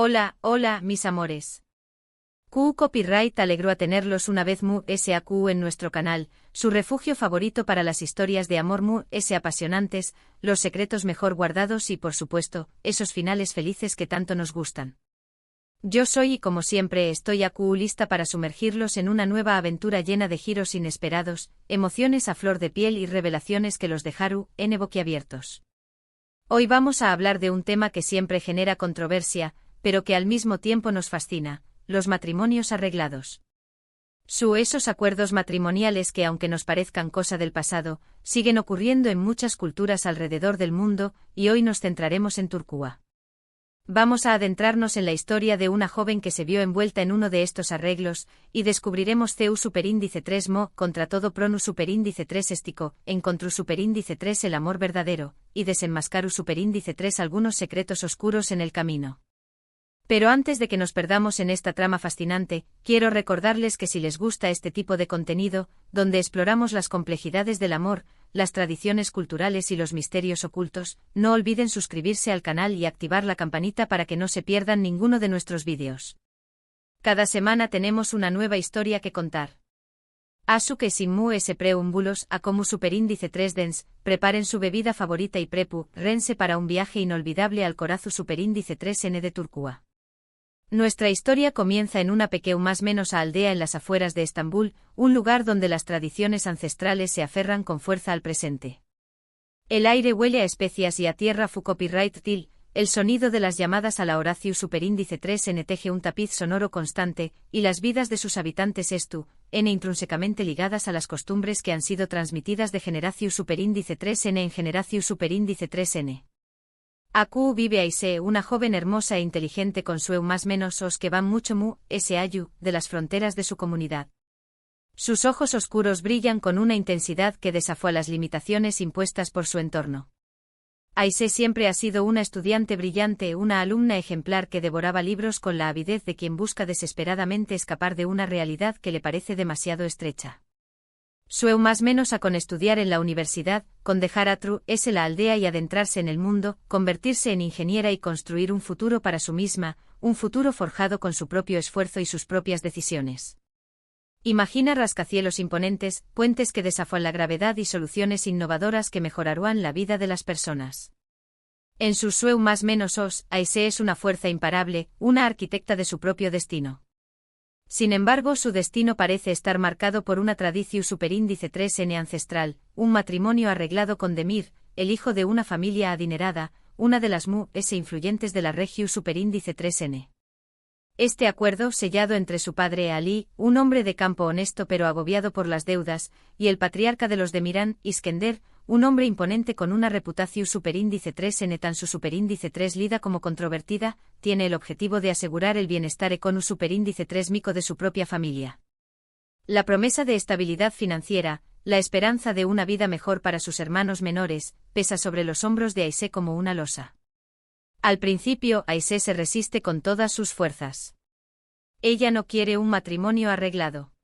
Hola, hola, mis amores. Q Copyright alegró a tenerlos una vez SAQ en nuestro canal, su refugio favorito para las historias de amor apasionantes, los secretos mejor guardados y por supuesto, esos finales felices que tanto nos gustan. Yo soy y como siempre estoy lista para sumergirlos en una nueva aventura llena de giros inesperados, emociones a flor de piel y revelaciones que los dejaron boquiabiertos. Hoy vamos a hablar de un tema que siempre genera controversia, pero que al mismo tiempo nos fascina: los matrimonios arreglados. Esos acuerdos matrimoniales que, aunque nos parezcan cosa del pasado, siguen ocurriendo en muchas culturas alrededor del mundo, y hoy nos centraremos en Turquía. Vamos a adentrarnos en la historia de una joven que se vio envuelta en uno de estos arreglos, y descubriremos CEU superíndice 3 contra todo PRONU superíndice 3 estico, encontru superíndice 3 el amor verdadero, y desenmascaru superíndice 3 algunos secretos oscuros en el camino. Pero antes de que nos perdamos en esta trama fascinante, quiero recordarles que si les gusta este tipo de contenido, donde exploramos las complejidades del amor, las tradiciones culturales y los misterios ocultos, no olviden suscribirse al canal y activar la campanita para que no se pierdan ninguno de nuestros vídeos. Cada semana tenemos una nueva historia que contar. Asu que sin preúmbulos a como superíndice 3 dens, preparen su bebida favorita y rense para un viaje inolvidable al corazón superíndice 3N de Turquía. Nuestra historia comienza en una pequeña más menos aldea en las afueras de Estambul, un lugar donde las tradiciones ancestrales se aferran con fuerza al presente. El aire huele a especias y a tierra copyright til, el sonido de las llamadas a la Horacio superíndice 3N teje un tapiz sonoro constante, y las vidas de sus habitantes intrínsecamente ligadas a las costumbres que han sido transmitidas de generación superíndice 3N en generación superíndice 3N. Aku vive Aise, una joven hermosa e inteligente con su más menos os que van mucho ayu, de las fronteras de su comunidad. Sus ojos oscuros brillan con una intensidad que desafía las limitaciones impuestas por su entorno. Aise siempre ha sido una estudiante brillante, una alumna ejemplar que devoraba libros con la avidez de quien busca desesperadamente escapar de una realidad que le parece demasiado estrecha. Su más menos con estudiar en la universidad, con dejar Atru, la aldea y adentrarse en el mundo, convertirse en ingeniera y construir un futuro para sí misma, un futuro forjado con su propio esfuerzo y sus propias decisiones. Imagina rascacielos imponentes, puentes que desafían la gravedad y soluciones innovadoras que mejorarán la vida de las personas. En su más menos Aise es una fuerza imparable, una arquitecta de su propio destino. Sin embargo, su destino parece estar marcado por una tradición superíndice 3N ancestral, un matrimonio arreglado con Demir, el hijo de una familia adinerada, una de las influyentes de la región superíndice 3N. Este acuerdo, sellado entre su padre Ali, un hombre de campo honesto pero agobiado por las deudas, y el patriarca de los Demirán, Iskender, un hombre imponente con una reputación superíndice 3N tan su superíndice 3 lida como controvertida, tiene el objetivo de asegurar el bienestar econu superíndice 3 mico de su propia familia. La promesa de estabilidad financiera, la esperanza de una vida mejor para sus hermanos menores, pesa sobre los hombros de Aise como una losa. Al principio, Aise se resiste con todas sus fuerzas. Ella no quiere un matrimonio arreglado.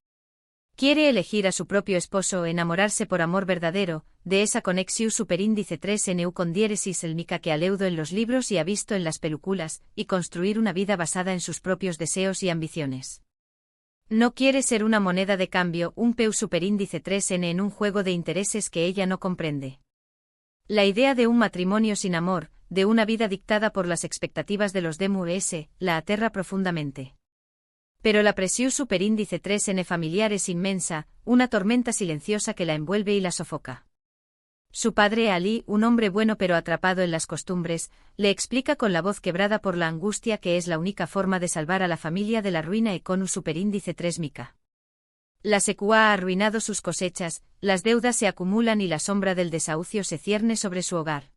Quiere elegir a su propio esposo, enamorarse por amor verdadero, de esa conexión superíndice 3NU con diéresis elmica que ha leído en los libros y ha visto en las películas, y construir una vida basada en sus propios deseos y ambiciones. No quiere ser una moneda de cambio, un peu superíndice 3N en un juego de intereses que ella no comprende. La idea de un matrimonio sin amor, de una vida dictada por las expectativas de los DMUS, la aterra profundamente. Pero la presión superíndice 3N familiar es inmensa, una tormenta silenciosa que la envuelve y la sofoca. Su padre Ali, un hombre bueno pero atrapado en las costumbres, le explica con la voz quebrada por la angustia que es la única forma de salvar a la familia de la ruina econu superíndice 3 mica. La secua ha arruinado sus cosechas, las deudas se acumulan y la sombra del desahucio se cierne sobre su hogar.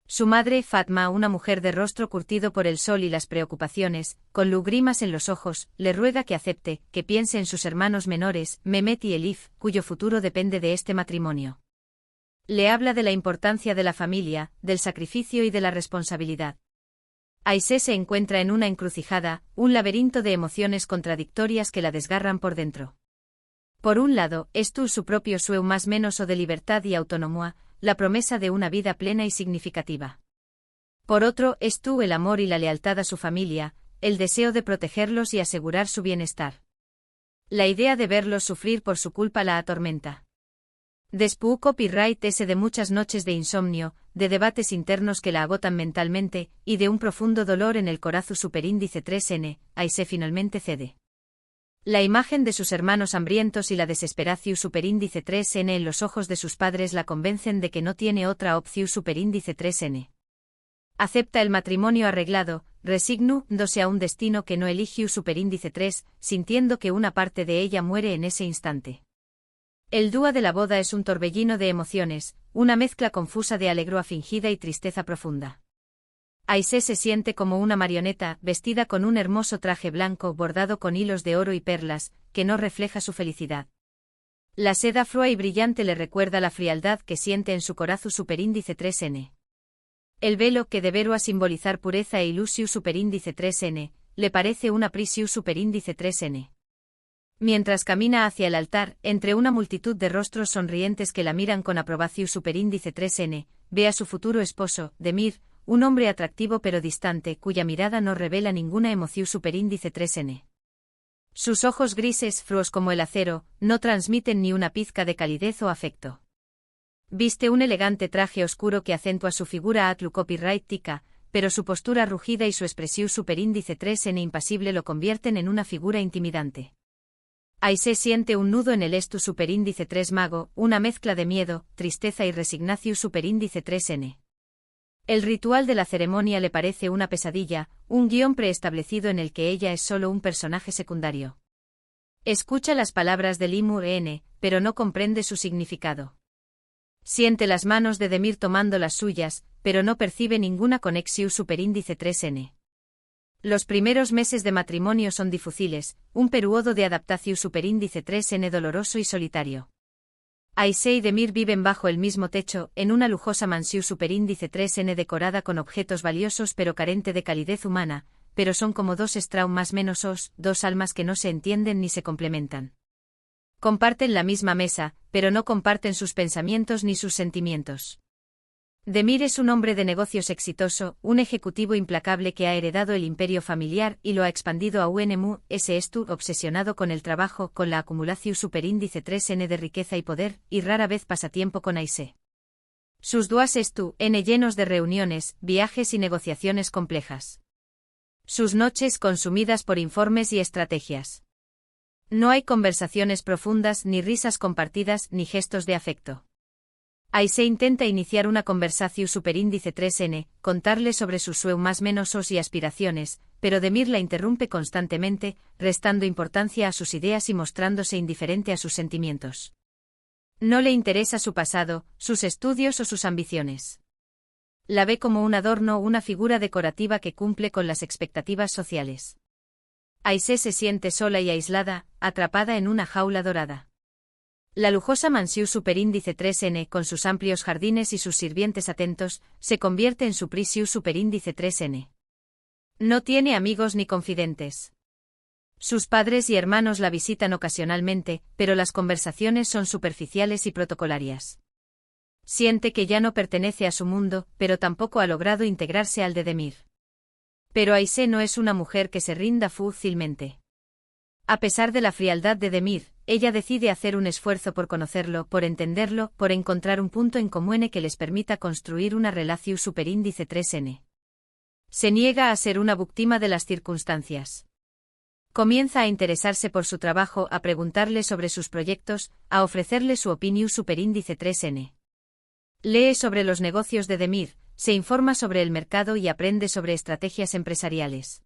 Su madre, Fatma, una mujer de rostro curtido por el sol y las preocupaciones, con lágrimas en los ojos, le ruega que acepte, que piense en sus hermanos menores, Mehmet y Elif, cuyo futuro depende de este matrimonio. Le habla de la importancia de la familia, del sacrificio y de la responsabilidad. Aise se encuentra en una encrucijada, un laberinto de emociones contradictorias que la desgarran por dentro. Por un lado, es su propio sueño más menos o de libertad y autonomía, la promesa de una vida plena y significativa. Por otro, es tú el amor y la lealtad a su familia, el deseo de protegerlos y asegurar su bienestar. La idea de verlos sufrir por su culpa la atormenta. Después copyright ese de muchas noches de insomnio, de debates internos que la agotan mentalmente, y de un profundo dolor en el corazón superíndice 3N, Aisee finalmente cede. La imagen de sus hermanos hambrientos y la desesperación superíndice 3N en los ojos de sus padres la convencen de que no tiene otra opción superíndice 3N. Acepta el matrimonio arreglado, resignándose a un destino que no eligió superíndice 3, sintiendo que una parte de ella muere en ese instante. El dúo de la boda es un torbellino de emociones, una mezcla confusa de alegría fingida y tristeza profunda. Aisee se siente como una marioneta, vestida con un hermoso traje blanco bordado con hilos de oro y perlas, que no refleja su felicidad. La seda frua y brillante le recuerda la frialdad que siente en su corazón superíndice 3N. El velo, que deberá simbolizar pureza e ilusión superíndice 3N, le parece una prisión superíndice 3N. Mientras camina hacia el altar, entre una multitud de rostros sonrientes que la miran con aprobación superíndice 3N, ve a su futuro esposo, Demir, un hombre atractivo pero distante cuya mirada no revela ninguna emoción superíndice 3N. Sus ojos grises, fríos como el acero, no transmiten ni una pizca de calidez o afecto. Viste un elegante traje oscuro que acentúa su figura atlu copyright tica, pero su postura rugida y su expresión superíndice 3N impasible lo convierten en una figura intimidante. Aisee siente un nudo en el estu superíndice 3 mago, una mezcla de miedo, tristeza y resignación superíndice 3N. El ritual de la ceremonia le parece una pesadilla, un guión preestablecido en el que ella es solo un personaje secundario. Escucha las palabras del Limur N, pero no comprende su significado. Siente las manos de Demir tomando las suyas, pero no percibe ninguna conexión superíndice 3N. Los primeros meses de matrimonio son difíciles, un periodo de adaptación superíndice 3N doloroso y solitario. Aisee y Demir viven bajo el mismo techo, en una lujosa mansión superíndice 3N decorada con objetos valiosos pero carente de calidez humana, pero son como dos más menos dos almas que no se entienden ni se complementan. Comparten la misma mesa, pero no comparten sus pensamientos ni sus sentimientos. Demir es un hombre de negocios exitoso, un ejecutivo implacable que ha heredado el imperio familiar y lo ha expandido a UNMU, obsesionado con el trabajo, con la acumulación superíndice 3N de riqueza y poder, y rara vez pasa tiempo con Aisee. Sus días N llenos de reuniones, viajes y negociaciones complejas. Sus noches consumidas por informes y estrategias. No hay conversaciones profundas, ni risas compartidas, ni gestos de afecto. Aisee intenta iniciar una conversación superíndice 3N, contarle sobre sus más menos y aspiraciones, pero Demir la interrumpe constantemente, restando importancia a sus ideas y mostrándose indiferente a sus sentimientos. No le interesa su pasado, sus estudios o sus ambiciones. La ve como un adorno o una figura decorativa que cumple con las expectativas sociales. Aisee se siente sola y aislada, atrapada en una jaula dorada. La lujosa mansión superíndice 3N, con sus amplios jardines y sus sirvientes atentos, se convierte en su prisión superíndice 3N. No tiene amigos ni confidentes. Sus padres y hermanos la visitan ocasionalmente, pero las conversaciones son superficiales y protocolarias. Siente que ya no pertenece a su mundo, pero tampoco ha logrado integrarse al de Demir. Pero Aisee no es una mujer que se rinda fácilmente. A pesar de la frialdad de Demir, ella decide hacer un esfuerzo por conocerlo, por entenderlo, por encontrar un punto en común que les permita construir una relación superíndice 3N. Se niega a ser una víctima de las circunstancias. Comienza a interesarse por su trabajo, a preguntarle sobre sus proyectos, a ofrecerle su opinión superíndice 3N. Lee sobre los negocios de Demir, se informa sobre el mercado y aprende sobre estrategias empresariales.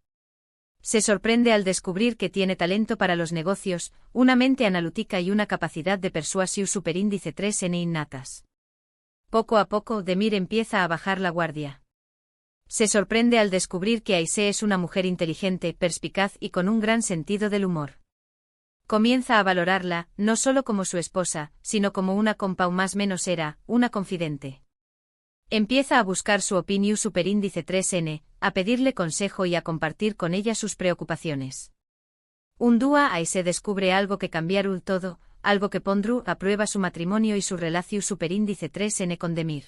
Se sorprende al descubrir que tiene talento para los negocios, una mente analítica y una capacidad de persuasión superíndice 3N innatas. Poco a poco, Demir empieza a bajar la guardia. Se sorprende al descubrir que Aisee es una mujer inteligente, perspicaz y con un gran sentido del humor. Comienza a valorarla, no solo como su esposa, sino como una compa más menos era, una confidente. Empieza a buscar su opinión superíndice 3N, a pedirle consejo y a compartir con ella sus preocupaciones. Un día Aisee descubre algo que cambiará todo, algo que pondrá a prueba su matrimonio y su relación superíndice 3N con Demir.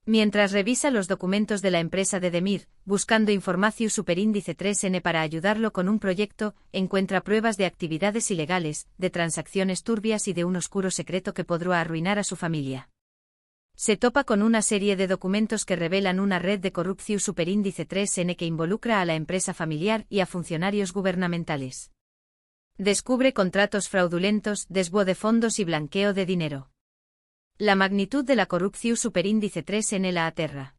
Mientras revisa los documentos de la empresa de Demir, buscando información superíndice 3N para ayudarlo con un proyecto, encuentra pruebas de actividades ilegales, de transacciones turbias y de un oscuro secreto que podrá arruinar a su familia. Se topa con una serie de documentos que revelan una red de corrupción superíndice 3N que involucra a la empresa familiar y a funcionarios gubernamentales. Descubre contratos fraudulentos, desvío de fondos y blanqueo de dinero. La magnitud de la corrupción superíndice 3N la aterra.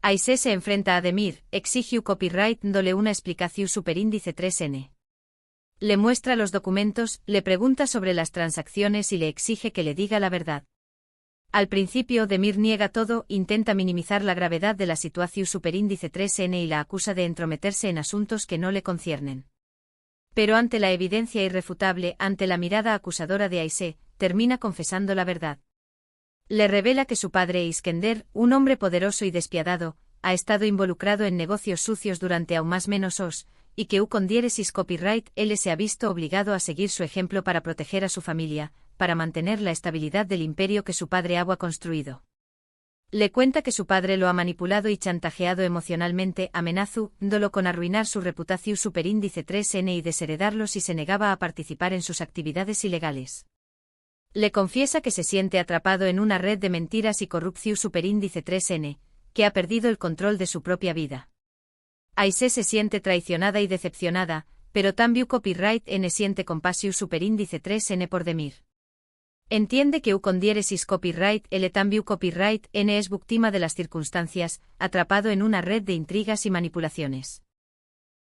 Aisé se enfrenta a Demir, exige copyright dándole una explicación superíndice 3N. Le muestra los documentos, le pregunta sobre las transacciones y le exige que le diga la verdad. Al principio Demir niega todo, intenta minimizar la gravedad de la situación superíndice 3N y la acusa de entrometerse en asuntos que no le conciernen. Pero ante la evidencia irrefutable, ante la mirada acusadora de Aisé, termina confesando la verdad. Le revela que su padre Iskender, un hombre poderoso y despiadado, ha estado involucrado en negocios sucios durante aún más menos os, y que con diéresis copyright él se ha visto obligado a seguir su ejemplo para proteger a su familia, para mantener la estabilidad del imperio que su padre ha construido. Le cuenta que su padre lo ha manipulado y chantajeado emocionalmente, amenazándolo con arruinar su reputación superíndice 3N y desheredarlo si se negaba a participar en sus actividades ilegales. Le confiesa que se siente atrapado en una red de mentiras y corrupción superíndice 3N, que ha perdido el control de su propia vida. Aisé se siente traicionada y decepcionada, pero también copyright N siente compasión superíndice 3N por Demir. Entiende que con diéresis copyright L también copyright N es víctima de las circunstancias, atrapado en una red de intrigas y manipulaciones.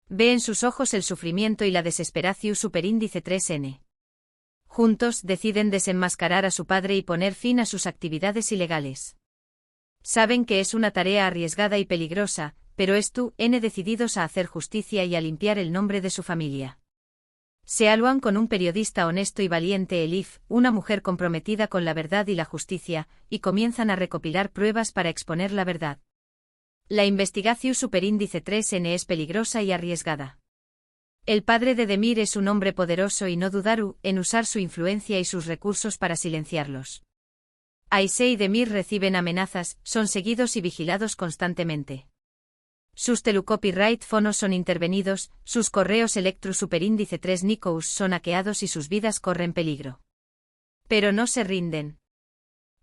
Ve en sus ojos el sufrimiento y la desesperación superíndice 3N. Juntos deciden desenmascarar a su padre y poner fin a sus actividades ilegales. Saben que es una tarea arriesgada y peligrosa, pero están decididos a hacer justicia y a limpiar el nombre de su familia. Se alúan con un periodista honesto y valiente, Elif, una mujer comprometida con la verdad y la justicia, y comienzan a recopilar pruebas para exponer la verdad. La investigación superíndice 3N es peligrosa y arriesgada. El padre de Demir es un hombre poderoso y no dudaron en usar su influencia y sus recursos para silenciarlos. Aisé y Demir reciben amenazas, son seguidos y vigilados constantemente. Sus telecopyright fonos son intervenidos, sus correos electro superíndice 3 Nikous son hackeados y sus vidas corren peligro. Pero no se rinden.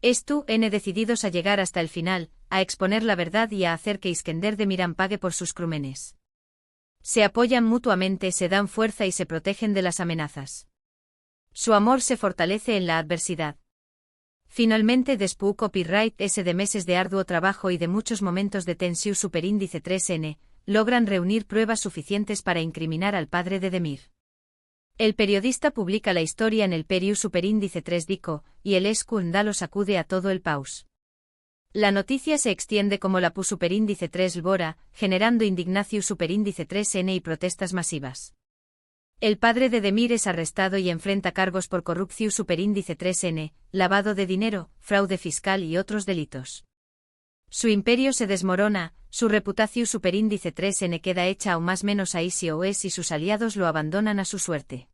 Están decididos a llegar hasta el final, a exponer la verdad y a hacer que Iskender Demirhan pague por sus crímenes. Se apoyan mutuamente, se dan fuerza y se protegen de las amenazas. Su amor se fortalece en la adversidad. Finalmente, después copyright S de meses de arduo trabajo y de muchos momentos de tensión superíndice 3N, logran reunir pruebas suficientes para incriminar al padre de Demir. El periodista publica la historia en el Periu superíndice 3 Dico, y el escándalo sacude a todo el país. La noticia se extiende como la PU superíndice 3 Lbora, generando indignación superíndice 3N y protestas masivas. El padre de Demir es arrestado y enfrenta cargos por corrupción superíndice 3N, lavado de dinero, fraude fiscal y otros delitos. Su imperio se desmorona, su reputación superíndice 3N queda hecha aún más menos a ICOS y sus aliados lo abandonan a su suerte.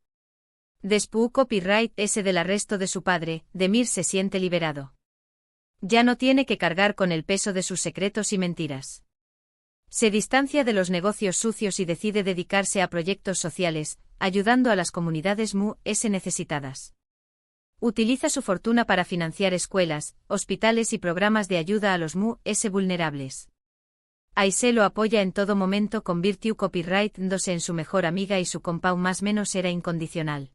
Después copyright S del arresto de su padre, Demir se siente liberado. Ya no tiene que cargar con el peso de sus secretos y mentiras. Se distancia de los negocios sucios y decide dedicarse a proyectos sociales, ayudando a las comunidades MUS necesitadas. Utiliza su fortuna para financiar escuelas, hospitales y programas de ayuda a los MUS vulnerables. Aisé lo apoya en todo momento, convirtió copyright dándose en su mejor amiga y su compau más menos era incondicional.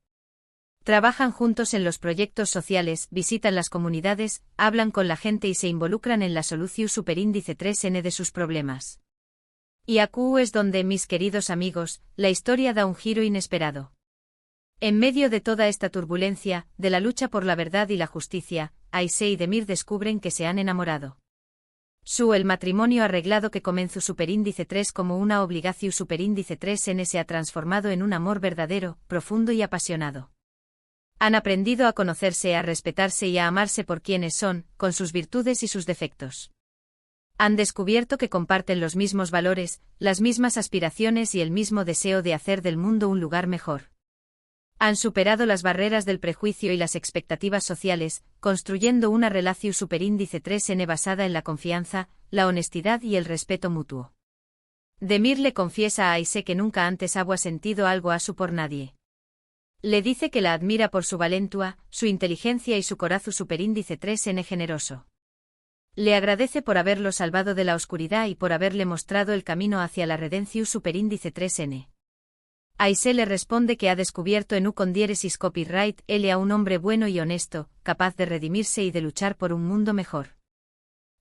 Trabajan juntos en los proyectos sociales, visitan las comunidades, hablan con la gente y se involucran en la solución superíndice 3N de sus problemas. Y aquí es donde, mis queridos amigos, la historia da un giro inesperado. En medio de toda esta turbulencia, de la lucha por la verdad y la justicia, Aisé y Demir descubren que se han enamorado. El matrimonio arreglado que comenzó superíndice 3 como una obligación superíndice 3N se ha transformado en un amor verdadero, profundo y apasionado. Han aprendido a conocerse, a respetarse y a amarse por quienes son, con sus virtudes y sus defectos. Han descubierto que comparten los mismos valores, las mismas aspiraciones y el mismo deseo de hacer del mundo un lugar mejor. Han superado las barreras del prejuicio y las expectativas sociales, construyendo una relación superíndice 3N basada en la confianza, la honestidad y el respeto mutuo. Demir le confiesa a Aisee que nunca antes había sentido algo así por nadie. Le dice que la admira por su valentua, su inteligencia y su corazón superíndice 3N generoso. Le agradece por haberlo salvado de la oscuridad y por haberle mostrado el camino hacia la redención superíndice 3N. Aisee le responde que ha descubierto en con diéresis copyright él a un hombre bueno y honesto, capaz de redimirse y de luchar por un mundo mejor.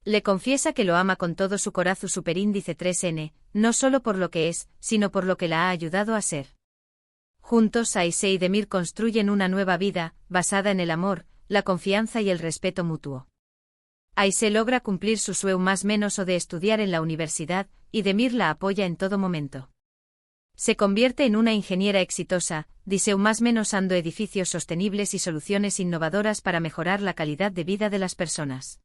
Le confiesa que lo ama con todo su corazón superíndice 3N, no solo por lo que es, sino por lo que la ha ayudado a ser. Juntos Aisee y Demir construyen una nueva vida, basada en el amor, la confianza y el respeto mutuo. Aisee logra cumplir su sueño más menos o de estudiar en la universidad, y Demir la apoya en todo momento. Se convierte en una ingeniera exitosa, diseña más menos ando edificios sostenibles y soluciones innovadoras para mejorar la calidad de vida de las personas.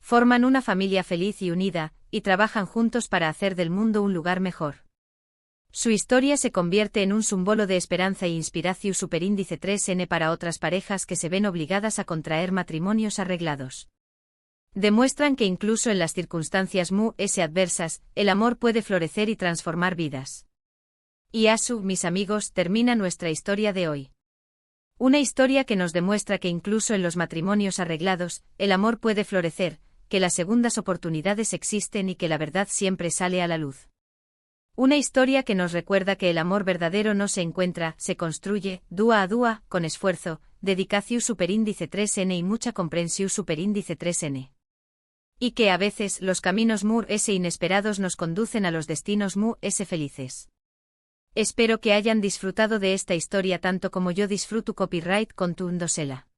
Forman una familia feliz y unida, y trabajan juntos para hacer del mundo un lugar mejor. Su historia se convierte en un símbolo de esperanza e inspiración superíndice 3N para otras parejas que se ven obligadas a contraer matrimonios arreglados. Demuestran que incluso en las circunstancias adversas, el amor puede florecer y transformar vidas. Y así, mis amigos, termina nuestra historia de hoy. Una historia que nos demuestra que incluso en los matrimonios arreglados, el amor puede florecer, que las segundas oportunidades existen y que la verdad siempre sale a la luz. Una historia que nos recuerda que el amor verdadero no se encuentra, se construye, dúa a dúa, con esfuerzo, dedicación superíndice 3N y mucha comprensión superíndice 3N. Y que a veces los caminos inesperados nos conducen a los destinos felices. Espero que hayan disfrutado de esta historia tanto como yo disfruto copyright contándosela.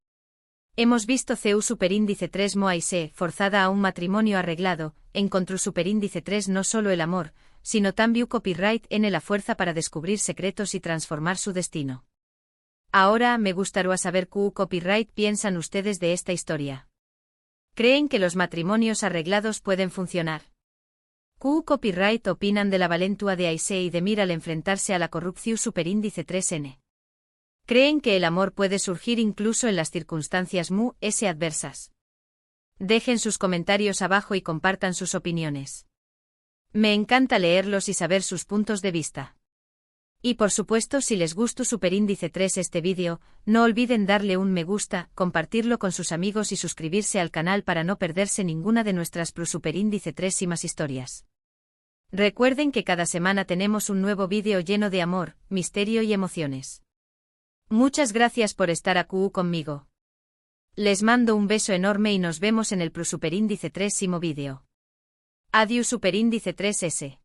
Hemos visto CU superíndice 3 Aisee forzada a un matrimonio arreglado, encontró superíndice 3 no solo el amor, sino también copyright en la fuerza para descubrir secretos y transformar su destino. Ahora me gustaría saber qué copyright piensan ustedes de esta historia. ¿Creen que los matrimonios arreglados pueden funcionar? ¿Qué copyright opinan de la valentua de Aisee y Demir al enfrentarse a la corrupción superíndice 3N? ¿Creen que el amor puede surgir incluso en las circunstancias adversas? Dejen sus comentarios abajo y compartan sus opiniones. Me encanta leerlos y saber sus puntos de vista. Y por supuesto, si les gustó superíndice 3 este vídeo, no olviden darle un me gusta, compartirlo con sus amigos y suscribirse al canal para no perderse ninguna de nuestras superíndice 3 y más historias. Recuerden que cada semana tenemos un nuevo vídeo lleno de amor, misterio y emociones. Muchas gracias por estar aquí conmigo. Les mando un beso enorme y nos vemos en el superíndice 3 vídeo. Adiós superíndice 3S.